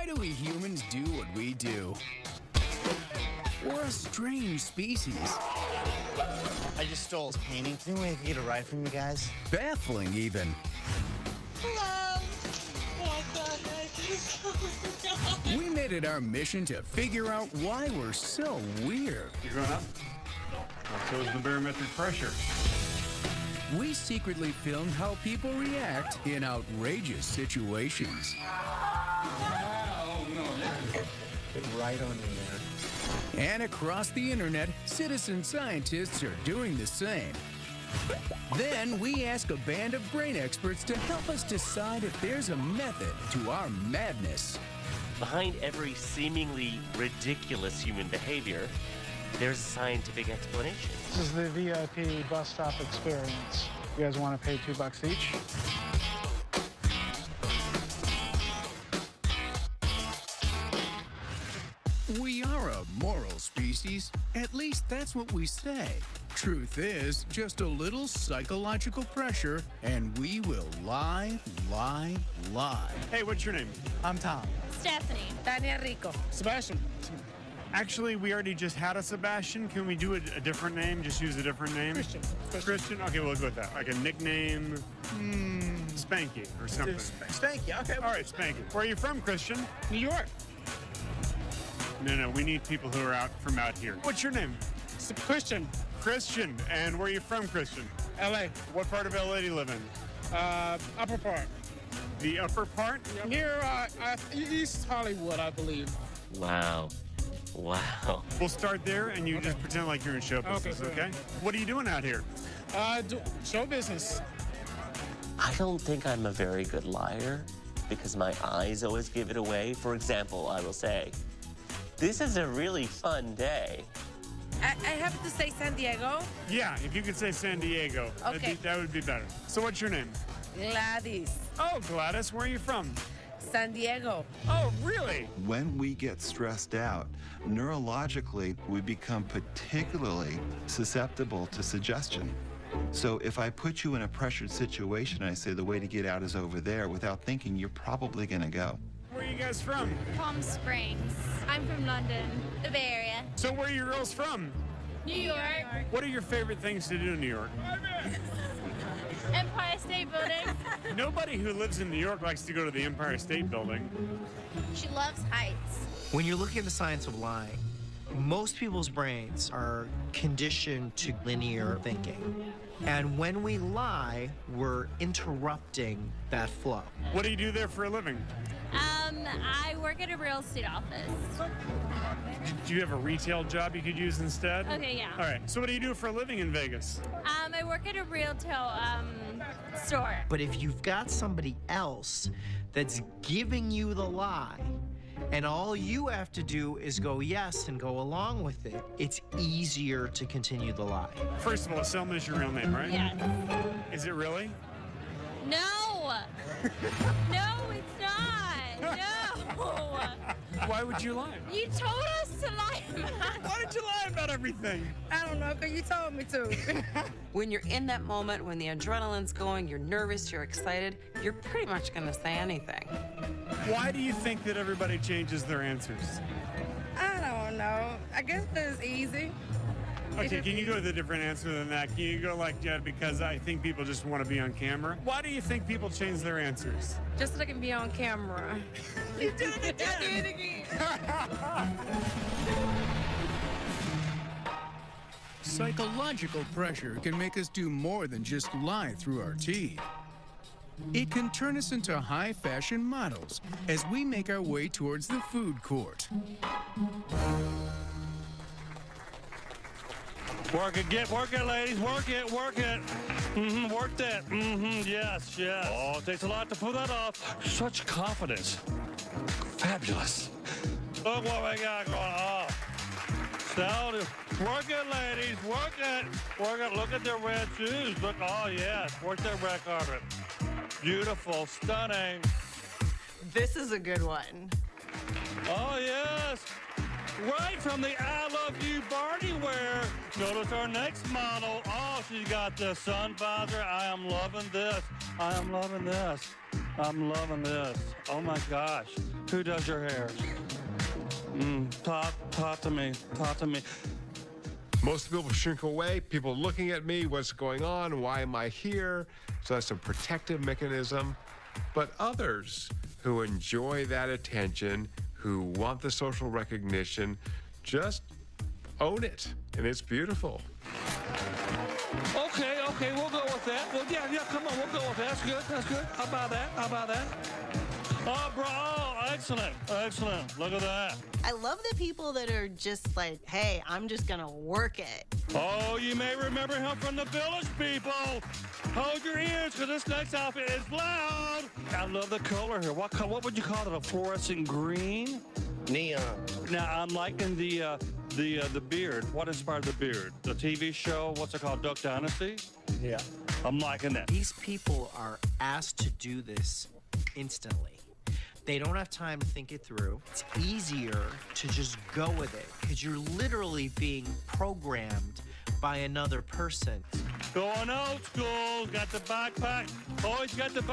do we humans do what we do? We're a strange species. I just stole his painting. Is there any way I can get a ride from you guys? Baffling, even. Hello. Oh, God. We made it our mission to figure out why we're so weird. You're going up? So is the barometric pressure. We secretly filmed how people react in outrageous situations. Oh, no. Right on in there. And across the internet, citizen scientists are doing the same. Then we ask a band of brain experts to help us decide if there's a method to our madness. Behind every seemingly ridiculous human behavior, there's a scientific explanation. This is the VIP bus stop experience. You guys want to pay $2 each? We are a moral species. At least that's what we say. Truth is, just a little psychological pressure, and we will lie, lie, lie. Hey, what's your name? I'm Tom. Stephanie. Tania Rico. Sebastian. Actually, we already just had a Sebastian. Can we do a different name? Just use a different name? Christian. Christian? Okay, we'll go with that. Like a nickname, Spanky or something. Stanky. Okay. All right, Spanky. Where are you from, Christian? New York. No, we need people who are from out here. What's your name? It's Christian. Christian. And where are you from, Christian? LA. What part of LA do you live in? Upper part. The upper part? Near East Hollywood, I believe. Wow. Wow. We'll start there, and you just pretend like you're in show business, Okay, okay? What are you doing out here? Show business. I don't think I'm a very good liar because my eyes always give it away. For example, I will say, this is a really fun day. I have to say San Diego. Yeah, if you could say San Diego, Okay. that would be better. So what's your name? Gladys. Oh, Gladys, where are you from? San Diego. Oh, really? When we get stressed out, neurologically, we become particularly susceptible to suggestion. So if I put you in a pressured situation and I say the way to get out is over there, without thinking, you're probably going to go. Where are you guys from? Palm Springs. I'm from London. The Bay Area. So where are you girls from? New York. What are your favorite things to do in New York? Empire State Building. Nobody who lives in New York likes to go to the Empire State Building. She loves heights. When you're looking at the science of lying, most people's brains are conditioned to linear thinking. And when we lie, we're interrupting that flow. What do you do there for a living? I work at a real estate office. Do you have a retail job you could use instead? Okay, yeah. All right, so what do you do for a living in Vegas? I work at a retail store. But if you've got somebody else that's giving you the lie, and all you have to do is go yes and go along with it, it's easier to continue the lie. First of all, Selma is your real name, right? Yes. Is it really? No. No, it's not. No. Why would you lie? You told us to lie. Why did you lie about everything? I don't know, because you told me to. When you're in that moment, when the adrenaline's going, you're nervous, you're excited, you're pretty much going to say anything. Why do you think that everybody changes their answers? I don't know. I guess it's easy. Okay, can you go with a different answer than that? Can you go like, yeah, because I think people just want to be on camera? Why do you think people change their answers? Just so they can be on camera. You did it again! I did it again. Psychological pressure can make us do more than just lie through our teeth. It can turn us into high-fashion models as we make our way towards the food court. Work it, ladies, work it. Work that. Yes. Oh, it takes a lot to pull that off. Such confidence. Fabulous. Look what we got going on. So, work it, ladies, work it. Look at their red shoes. Look, oh, yes, work that red carpet. Beautiful, stunning. This is a good one. Oh, yes. Right from the I Love You Barney wear. Notice our next model. Oh, she's got the sun visor. I am loving this. I'm loving this. Oh my gosh. Who does your hair? Talk to me. Talk to me. Most people shrink away. People looking at me, what's going on? Why am I here? So that's a protective mechanism. But others who enjoy that attention, who want the social recognition, just own it. And it's beautiful. Okay, we'll go with that. Well, yeah, come on, we'll go with that. That's good. How about that? Oh, bro, excellent. Look at that. I love the people that are just like, hey, I'm just gonna work it. Oh, you may remember him from the Village, people. Hold your ears, because this next outfit is loud. I love the color here. What would you call it, a fluorescent green? Neon. Now, I'm liking the beard. What inspired the beard? The TV show, what's it called, Duck Dynasty? Yeah. I'm liking that. These people are asked to do this instantly. They don't have time to think it through. It's easier to just go with it because you're literally being programmed by another person. Going old school, got the backpack. Always got the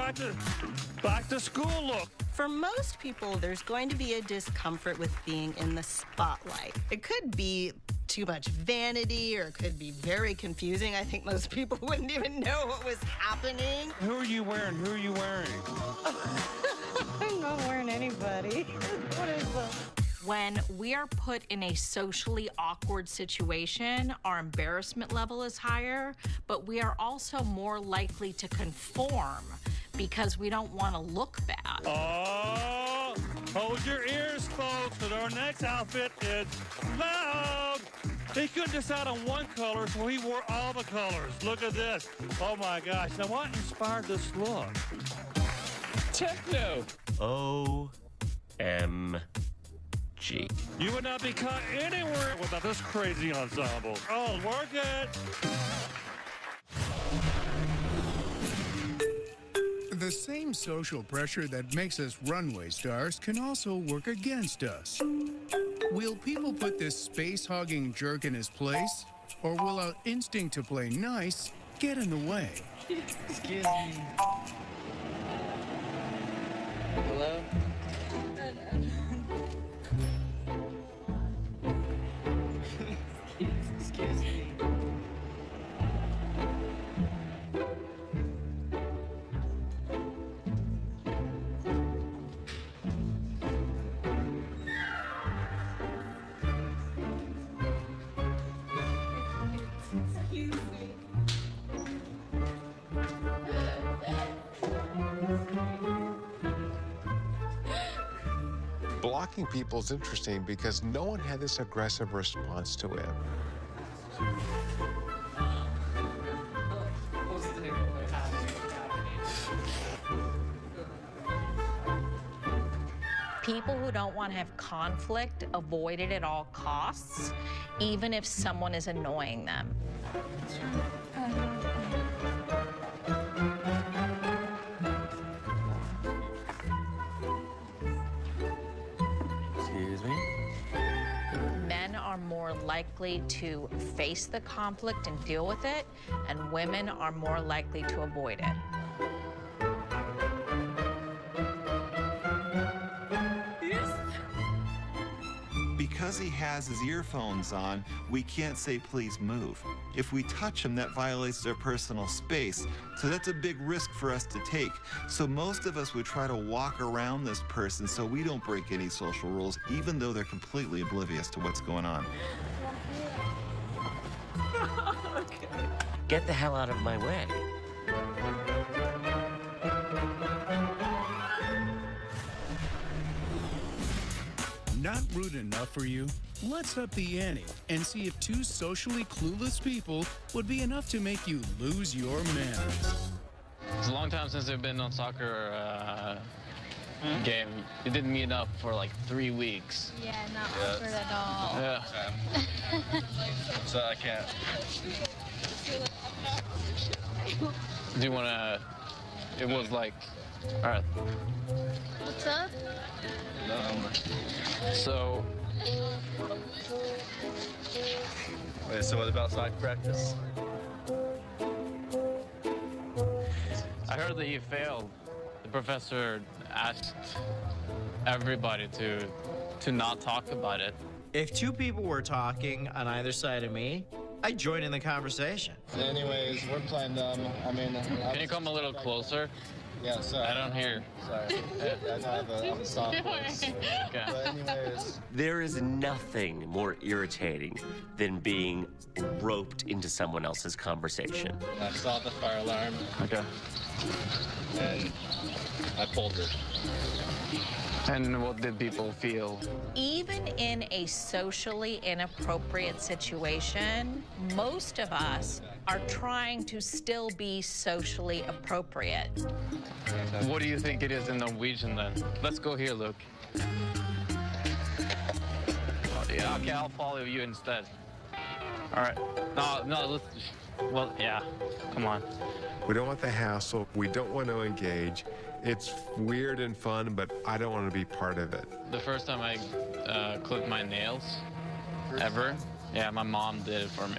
back to school look. For most people, there's going to be a discomfort with being in the spotlight. It could be too much vanity, or it could be very confusing. I think most people wouldn't even know what was happening. Who are you wearing? I'm not wearing anybody. What is this? When we are put in a socially awkward situation, our embarrassment level is higher, but we are also more likely to conform because we don't want to look bad. Oh, hold your ears, folks, because our next outfit is loud. He couldn't decide on one color, so he wore all the colors. Look at this. Oh, my gosh. Now, what inspired this look? Techno. OMG. You would not be caught anywhere without this crazy ensemble. Oh, work it. The same social pressure that makes us runway stars can also work against us. Will people put this space-hogging jerk in his place? Or will our instinct to play nice get in the way? Excuse me. Hello? Excuse me. Blocking people is interesting because no one had this aggressive response to it. People who don't want to have conflict avoid it at all costs, even if someone is annoying them. Excuse me? Men are more likely to face the conflict and deal with it, and women are more likely to avoid it. Because he has his earphones on, we can't say, please move. If we touch him, that violates their personal space. So that's a big risk for us to take. So most of us would try to walk around this person so we don't break any social rules, even though they're completely oblivious to what's going on. Okay. Get the hell out of my way. Not rude enough for you? Let's up the ante and see if two socially clueless people would be enough to make you lose your manners. It's a long time since I've been on soccer game. It didn't meet up for like 3 weeks. Yeah, not awkward at all. Yeah. So I can't. Do you want to... It was like... All right. What's up? So... Wait, so what about soccer practice? I heard that you failed The professor asked everybody to not talk about it. If two people were talking on either side of me, I'd join in the conversation. Anyways, we're playing dumb. I mean, Can you come a little closer? Yeah, sorry. I don't hear. Sorry. I know I have a soft voice. Okay. But anyways. There is nothing more irritating than being roped into someone else's conversation. I saw the fire alarm. Okay. And I pulled it. And what did people feel? Even in a socially inappropriate situation, most of us are trying to still be socially appropriate. What do you think it is in Norwegian then? Let's go here, Luke. Oh, yeah, okay, I'll follow you instead. All right. No, let's. Well, yeah. Come on. We don't want the hassle. We don't want to engage. It's weird and fun, but I don't want to be part of it. The first time I clipped my nails ever, yeah, my mom did it for me.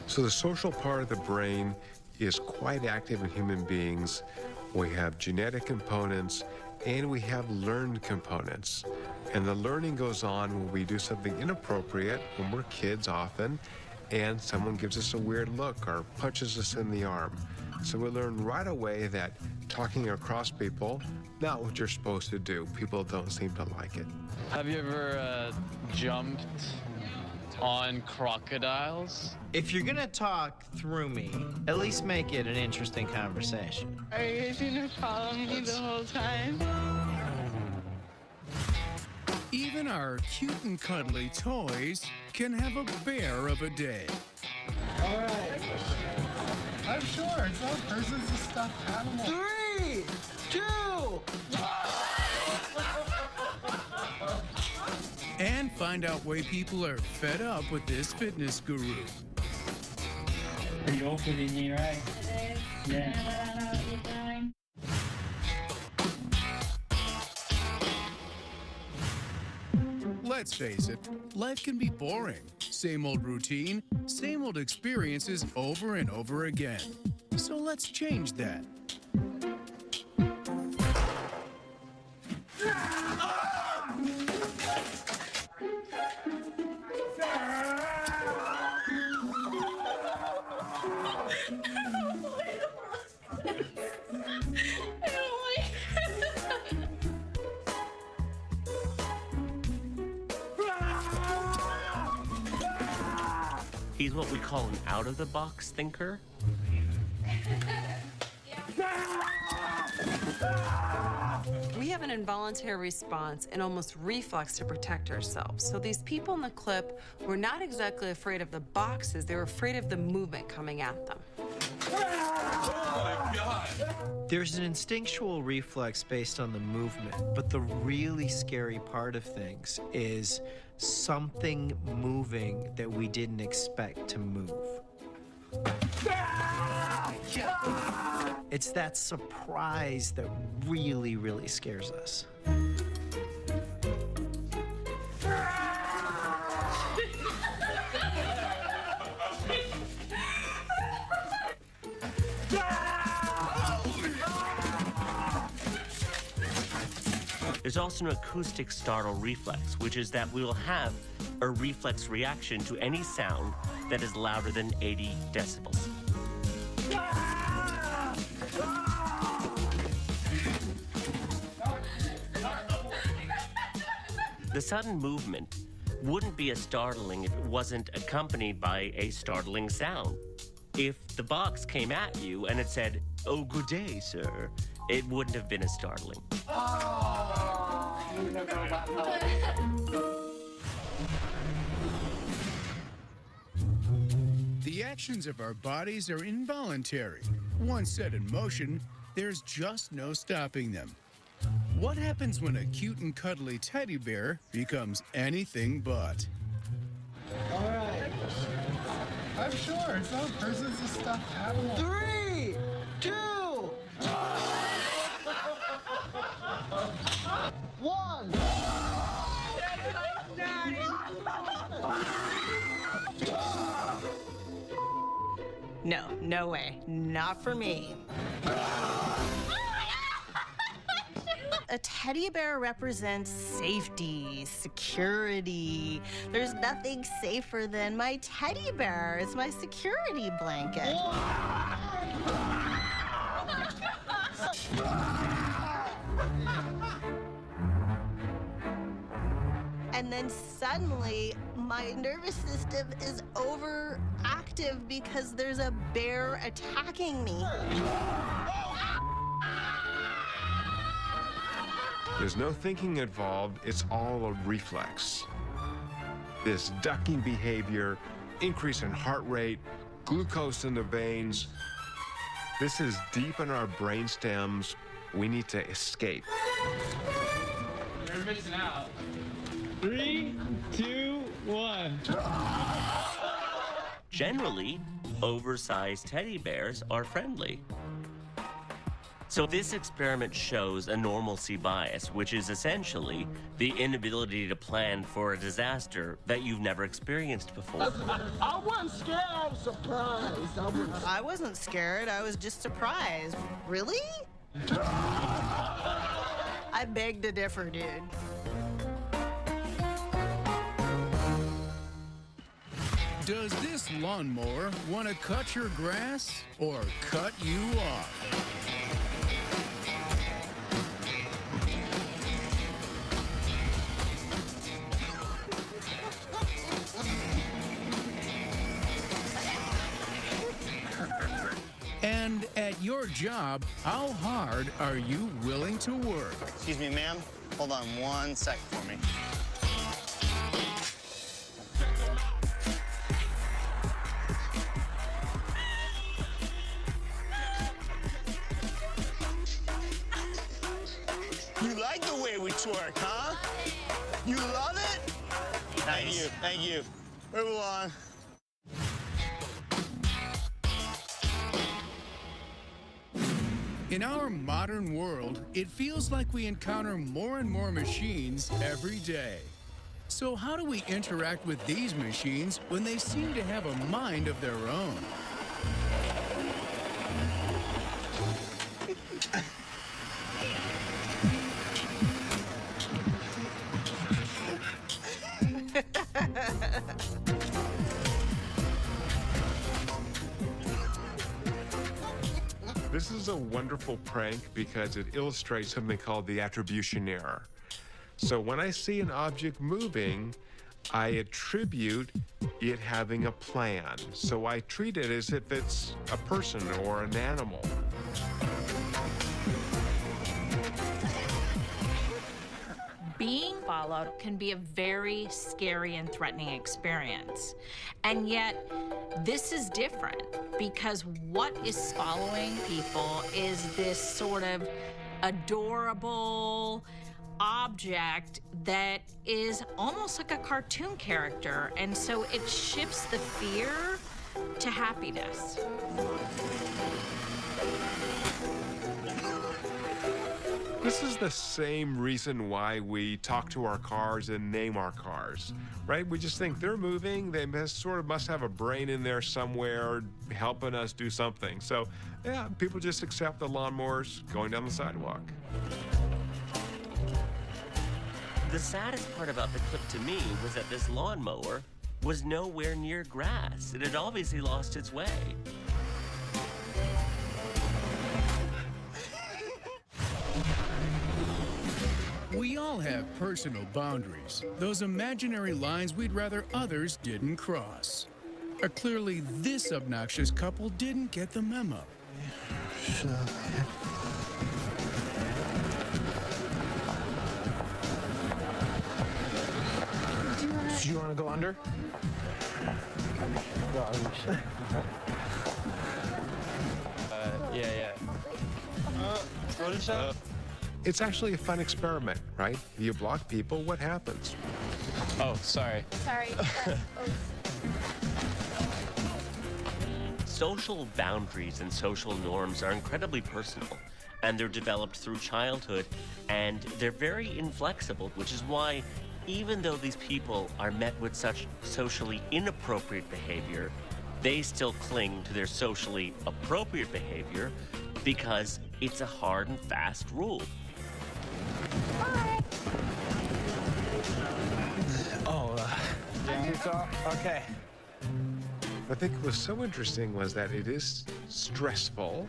So the social part of the brain is quite active in human beings. We have genetic components and we have learned components. And the learning goes on when we do something inappropriate, when we're kids often, and someone gives us a weird look or punches us in the arm. So we learn right away that talking across people, not what you're supposed to do. People don't seem to like it. Have you ever jumped on crocodiles? If you're gonna talk through me, at least make it an interesting conversation. Are you guys gonna follow me the whole time? Even our cute and cuddly toys can have a bear of a day. All right. I'm sure it's all persons of stuffed animals. 3, 2. And find out why people are fed up with this fitness guru. Pretty open in here, right? Yeah. Let's face it, life can be boring. Same old routine, same old experiences over and over again. So let's change that. He's what we call an out-of-the-box thinker. We have an involuntary response and almost reflex to protect ourselves. So these people in the clip were not exactly afraid of the boxes, they were afraid of the movement coming at them. Oh my God! There's an instinctual reflex based on the movement, but the really scary part of things is something moving that we didn't expect to move. It's that surprise that really, really scares us. There's also an acoustic startle reflex, which is that we will have a reflex reaction to any sound that is louder than 80 decibels. The sudden movement wouldn't be as startling if it wasn't accompanied by a startling sound. If the box came at you and it said, "Oh, good day, sir," it wouldn't have been as startling. The actions of our bodies are involuntary. Once set in motion, there's just no stopping them. What happens when a cute and cuddly teddy bear becomes anything but? All right. I'm sure it's all persons of stuffed animals. 3, 2, 1. No, no way. Not for me. A teddy bear represents safety, security. There's nothing safer than my teddy bear. It's my security blanket. And then suddenly, my nervous system is overactive because there's a bear attacking me. There's no thinking involved, it's all a reflex. This ducking behavior, increase in heart rate, glucose in the veins. This is deep in our brain stems. We need to escape. You're missing out. 3, 2, 1. Generally, oversized teddy bears are friendly. So this experiment shows a normalcy bias, which is essentially the inability to plan for a disaster that you've never experienced before. I wasn't scared, I was surprised. I wasn't scared, I was just surprised. Really? I beg to differ, dude. Does this lawnmower want to cut your grass or cut you off? And at your job, how hard are you willing to work? Excuse me, ma'am. Hold on 1 second for me. You like the way we twerk, huh? You love it? Thank you. Thank you. Move along. In our modern world, it feels like we encounter more and more machines every day. So how do we interact with these machines when they seem to have a mind of their own? This is a wonderful prank because it illustrates something called the attribution error. So when I see an object moving, I attribute it having a plan. So I treat it as if it's a person or an animal. Being followed can be a very scary and threatening experience. And yet, this is different because what is following people is this sort of adorable object that is almost like a cartoon character. And so it shifts the fear to happiness. This is the same reason why we talk to our cars and name our cars, right? We just think they're moving, they must have a brain in there somewhere helping us do something. So, yeah, people just accept the lawnmowers going down the sidewalk. The saddest part about the clip to me was that this lawnmower was nowhere near grass. It had obviously lost its way. We all have personal boundaries, those imaginary lines we'd rather others didn't cross. Clearly, this obnoxious couple didn't get the memo. Do you want to go under? Yeah. What is that? It's actually a fun experiment, right? You block people, what happens? Oh, sorry. Sorry. Social boundaries and social norms are incredibly personal, and they're developed through childhood, and they're very inflexible, which is why even though these people are met with such socially inappropriate behavior, they still cling to their socially appropriate behavior because it's a hard and fast rule. Okay. I think what was so interesting was that it is stressful,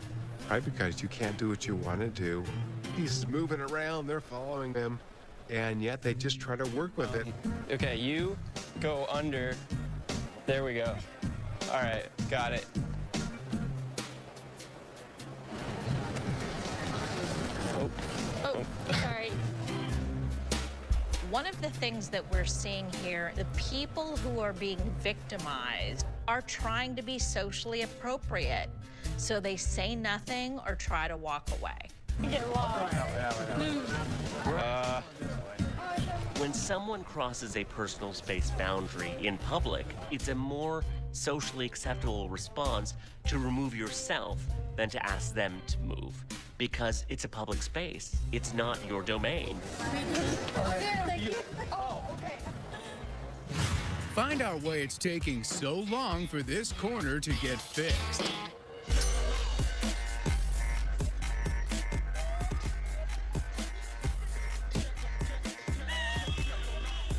right? Because you can't do what you want to do. He's moving around, they're following him, and yet they just try to work with it. Okay, you go under. There we go. All right, got it. Oh, sorry. One of the things that we're seeing here, the people who are being victimized are trying to be socially appropriate. So they say nothing or try to walk away. Get lost. When someone crosses a personal space boundary in public, it's a more socially acceptable response to remove yourself than to ask them to move, because it's a public space. It's not your domain. Find out why it's taking so long for this corner to get fixed.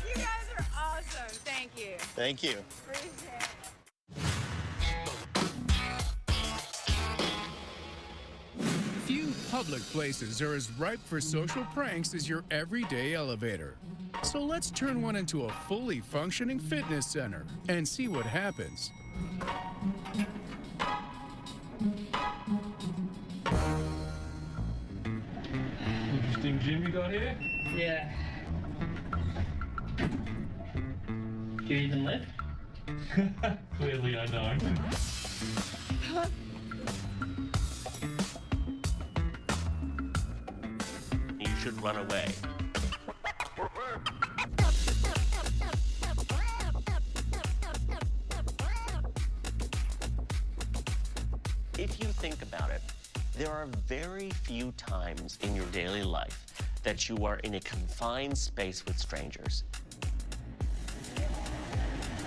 You guys are awesome. Thank you. Thank you. Appreciate it. Few public places are as ripe for social pranks as your everyday elevator. So let's turn one into a fully functioning fitness center and see what happens. Interesting gym you got here? Yeah. Do you even lift? Clearly I don't. You should run away. If you think about it, there are very few times in your daily life that you are in a confined space with strangers.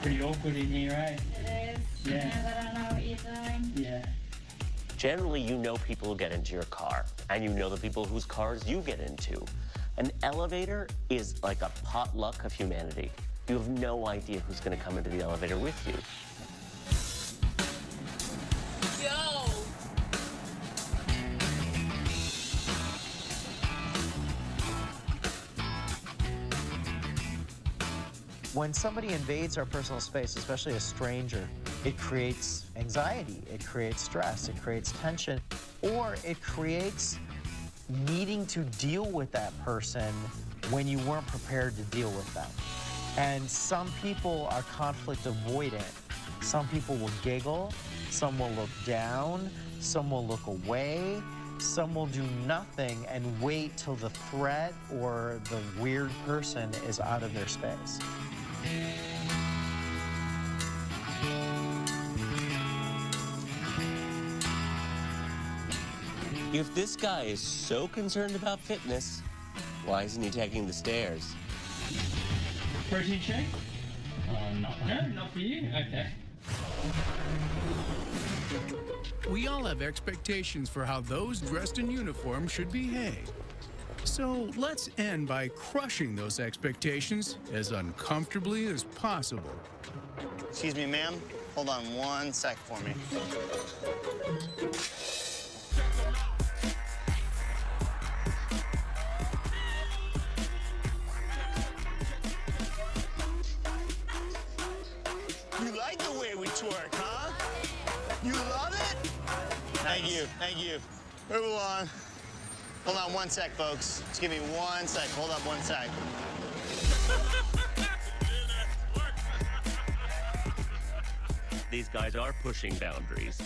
Pretty awkward in here, eh? It is. Yeah. Now that I know what you're doing. Yeah. Generally, you know people who get into your car, and you know the people whose cars you get into. An elevator is like a potluck of humanity. You have no idea who's going to come into the elevator with you. Go! When somebody invades our personal space, especially a stranger, it creates anxiety, it creates stress, it creates tension, or it creates needing to deal with that person when you weren't prepared to deal with them. And some people are conflict avoidant. Some people will giggle, some will look down, some will look away, some will do nothing and wait till the threat or the weird person is out of their space. If this guy is so concerned about fitness, why isn't he taking the stairs? Protein shake? Not for you? Okay. We all have expectations for how those dressed in uniform should behave. So let's end by crushing those expectations as uncomfortably as possible. Excuse me, ma'am. Hold on one sec for me. You like the way we twerk, huh? You love it? Thank you, thank you. Move along. Hold on one sec, folks. Just give me one sec. Hold up one sec. These guys are pushing boundaries.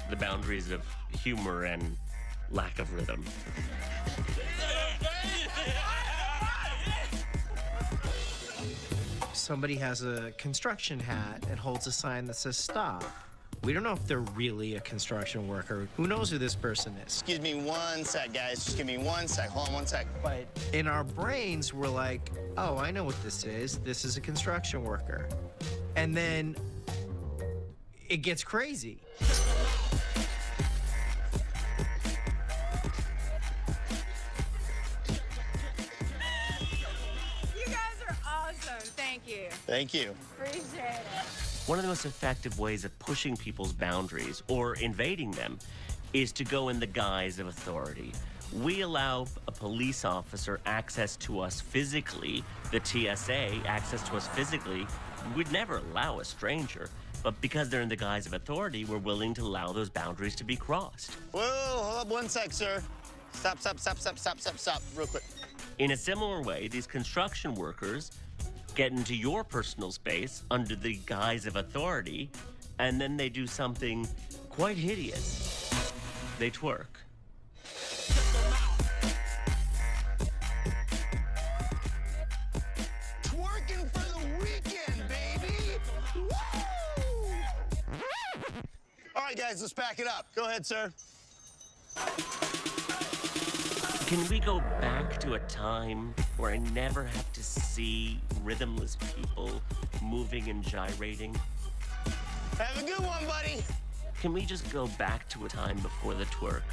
The boundaries of humor and lack of rhythm. Somebody has a construction hat and holds a sign that says stop. We don't know if they're really a construction worker. Who knows who this person is? Excuse me one sec, guys. Just give me one sec. Hold on one sec. But in our brains, we're like, oh, I know what this is. This is a construction worker. And then it gets crazy. Thank you. Thank you. Appreciate it. One of the most effective ways of pushing people's boundaries or invading them is to go in the guise of authority. We allow a police officer access to us physically, the TSA access to us physically. We'd never allow a stranger, but because they're in the guise of authority, we're willing to allow those boundaries to be crossed. Whoa, hold up one sec, sir. Stop, real quick. In a similar way, these construction workers get into your personal space under the guise of authority, and then they do something quite hideous. They twerk. Twerking for the weekend, baby! Woo! All right, guys, let's back it up. Go ahead, sir. Can we go back to a time where I never have to see rhythmless people moving and gyrating? Have a good one, buddy. Can we just go back to a time before the twerk?